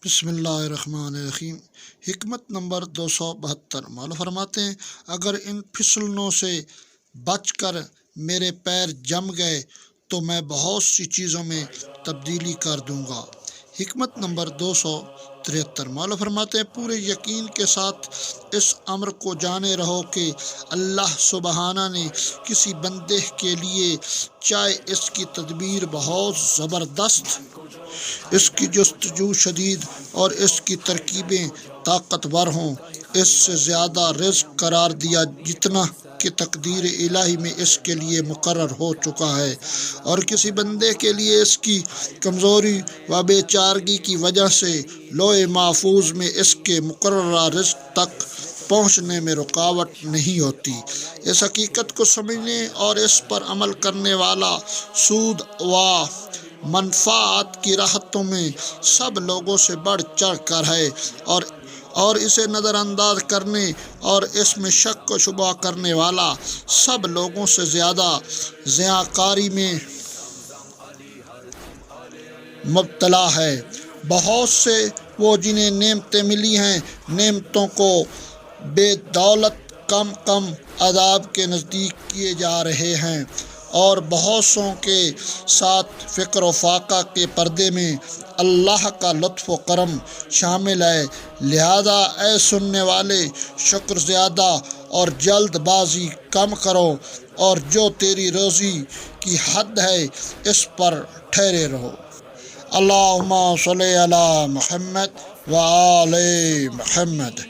بسم اللہ الرحمن الرحیم۔ حکمت نمبر 272 مولا فرماتے ہیں اگر ان پھسلنوں سے بچ کر میرے پیر جم گئے تو میں بہت سی چیزوں میں تبدیلی کر دوں گا۔ حکمت نمبر 273 مولا فرماتے ہیں پورے یقین کے ساتھ اس امر کو جانے رہو کہ اللہ سبحانہ نے کسی بندے کے لیے چاہے اس کی تدبیر بہت زبردست، اس کی جستجو شدید اور اس کی ترکیبیں طاقتور ہوں، اس سے زیادہ رزق قرار دیا جتنا کہ تقدیر الہی میں اس کے لیے مقرر ہو چکا ہے، اور کسی بندے کے لیے اس کی کمزوری و بے چارگی کی وجہ سے لوح محفوظ میں اس کے مقررہ رزق تک پہنچنے میں رکاوٹ نہیں ہوتی۔ اس حقیقت کو سمجھنے اور اس پر عمل کرنے والا سود و منفعت کی راحتوں میں سب لوگوں سے بڑھ چڑھ کر ہے، اور اسے نظر انداز کرنے اور اس میں شک و شبہ کرنے والا سب لوگوں سے زیادہ ضیاءکاری میں مبتلا ہے۔ بہت سے وہ جنہیں نعمتیں ملی ہیں، نعمتوں کو بے دولت کم کم عذاب کے نزدیک کیے جا رہے ہیں، اور بہت سوں کے ساتھ فقر و فاقہ کے پردے میں اللہ کا لطف و کرم شامل ہے۔ لہذا اے سننے والے، شکر زیادہ اور جلد بازی کم کرو، اور جو تیری روزی کی حد ہے اس پر ٹھہرے رہو۔ اللہم صلی علی محمد و آل محمد۔